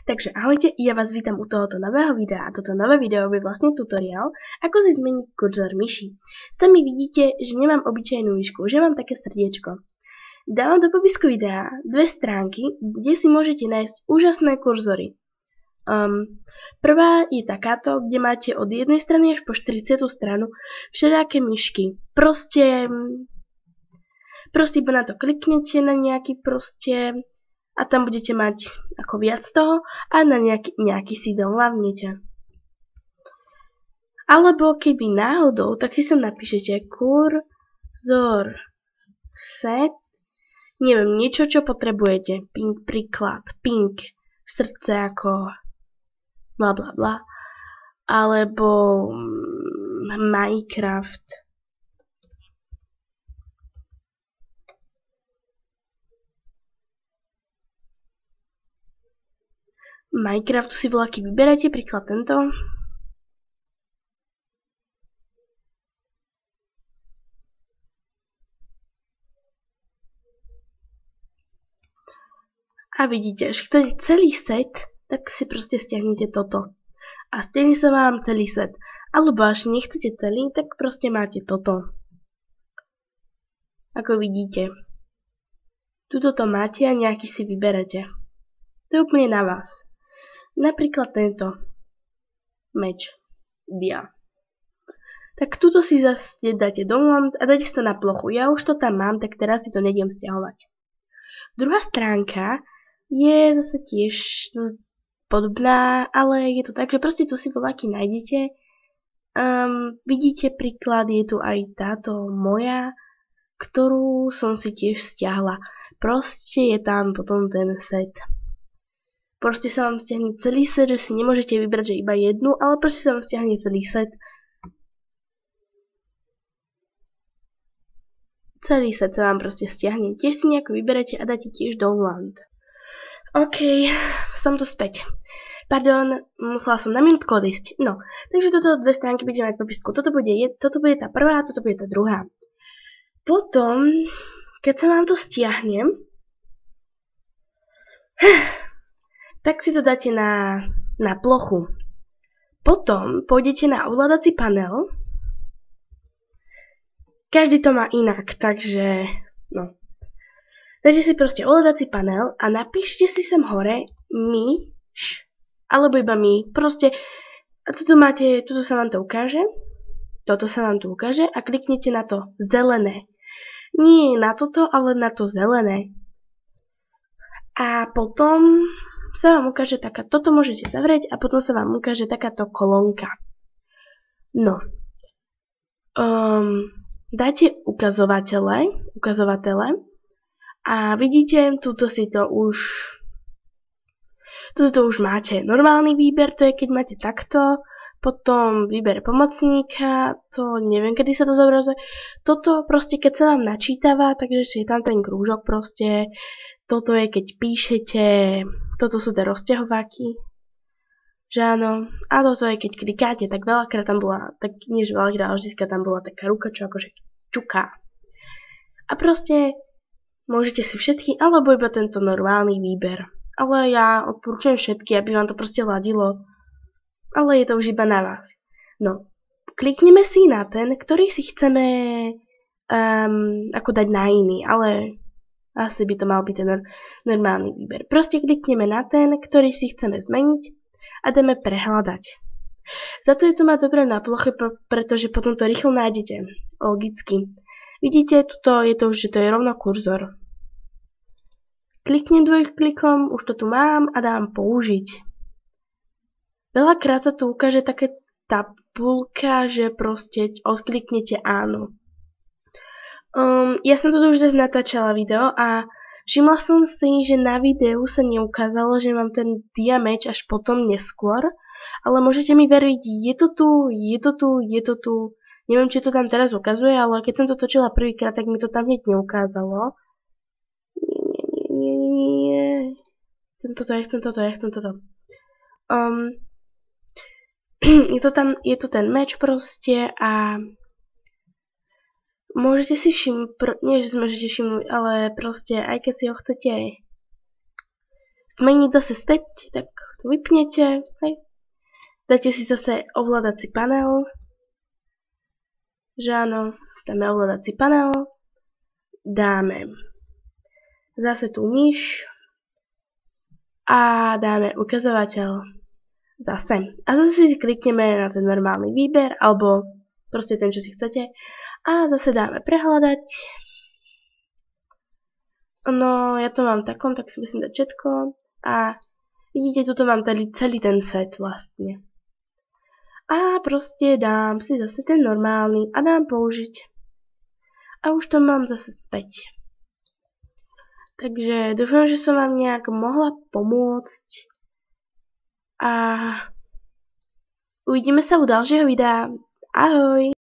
Takže ahojte, ja vás vítam u tohoto nového videa a toto nové video je vlastne tutoriál, ako si zmeniť kurzor myši. Sami vidíte, že nemám obyčajnú myšku, že mám také srdiečko. Dávam do popisku videa dve stránky, kde si môžete nájsť úžasné kurzory. Prvá je takáto, kde máte od jednej strany až po 40. stranu všelijaké myšky. Proste iba na to kliknete na nejaký a tam budete mať ako viac toho a na nejaký si downloadnete. Alebo keby náhodou, tak si sem napíšete kurzor set, neviem, niečo, čo potrebujete. Príklad, pink, srdce ako bla bla bla, alebo Minecraft. Minecraftu si voľaký vyberáte, príklad tento. A vidíte, až chcete celý set, tak si proste stiahnete toto. A stiahne sa vám celý set. Alebo až nechcete celý, tak proste máte toto. Ako vidíte. Tuto to máte a nejaký si vyberete. To je úplne na vás. Napríklad tento meč dia. Tak tuto si zase dáte download a dáte si to na plochu. Ja už to tam mám, tak teraz si to nejdem stiahovať. Druhá stránka je zase tiež podobná, ale je to tak, že proste tu si voľaký nájdete. Vidíte príklad, je tu aj táto moja, ktorú som si tiež stiahla. Proste je tam potom ten set. Proste sa vám stiahne celý set, že si nemôžete vybrať, že iba jednu, ale proste sa vám stiahne celý set. Celý set sa vám proste stiahne. Tiež si nejako vyberete a dáte tiež download. OK, som tu späť. Pardon, musela som na minútku odísť. No, takže toto dve stránky budeme mať v popisku. Toto bude tá prvá a toto bude tá druhá. Potom, keď sa vám to stiahne, tak si to dáte na plochu. Potom pôjdete na ovládací panel. Každý to má inak, takže no. Dáte si proste ovládací panel a napíšte si sem hore myš, alebo iba my. Proste, a tuto sa vám to ukáže. Toto sa vám tu ukáže a kliknete na to zelené. Nie na toto, ale na to zelené. A potom sa vám ukáže toto môžete zavrieť a potom sa vám ukáže takáto kolónka. No. Dáte ukazovatele a vidíte, tuto už máte normálny výber, to je keď máte takto, potom výber pomocníka, to neviem, kedy sa to zobrazuje. Toto proste, keď sa vám načítava, takže je tam ten krúžok proste. Toto je, keď píšete, toto sú tie rozťahováky, že áno. A toto je, keď klikáte, tak veľakrát tam bola, tak nie že veľakrát, ale vždycky tam bola taká ruka, čo akože čuká. A proste môžete si všetky, alebo iba tento normálny výber. Ale ja odporúčam všetky, aby vám to proste ladilo. Ale je to už iba na vás. No, klikneme si na ten, ktorý si chceme ako dať na iný, ale asi by to mal byť ten normálny výber. Proste klikneme na ten, ktorý si chceme zmeniť a dáme prehľadať. Za to je to má dobre na ploche, pretože potom to rýchlo nájdete. Logicky. Vidíte, tuto je to už, že to je rovno kurzor. Kliknem dvojklikom, už to tu mám a dám použiť. Veľakrát sa tu ukáže také tabulka, že proste odkliknete áno. Ja som tu už dnes natáčala video a všimla som si, že na videu sa neukázalo, že mám ten diameč až potom neskôr, ale môžete mi veriť, je to tu. Neviem, či to tam teraz ukazuje, ale keď som to točila prvýkrát, tak mi to tam hneď neukázalo. Nie. Chcem toto. Je tu ten meč proste a môžete si všimnúť, nie že si môžete všimnúť, ale proste aj keď si ho chcete zmeniť zase späť, tak to vypnete, hej. Dáte si zase ovládací panel, že áno, dáme ovládací panel, dáme zase tú myš a dáme ukazovateľ zase. A zase si klikneme na ten normálny výber, alebo proste ten, čo si chcete. A zase dáme prehľadať. No, ja to mám takom, tak si musím dať všetko. A vidíte, tuto mám celý ten set vlastne. A proste dám si zase ten normálny a dám použiť. A už to mám zase späť. Takže dúfam, že som vám nejak mohla pomôcť. A uvidíme sa u ďalšieho videa. Ahoj!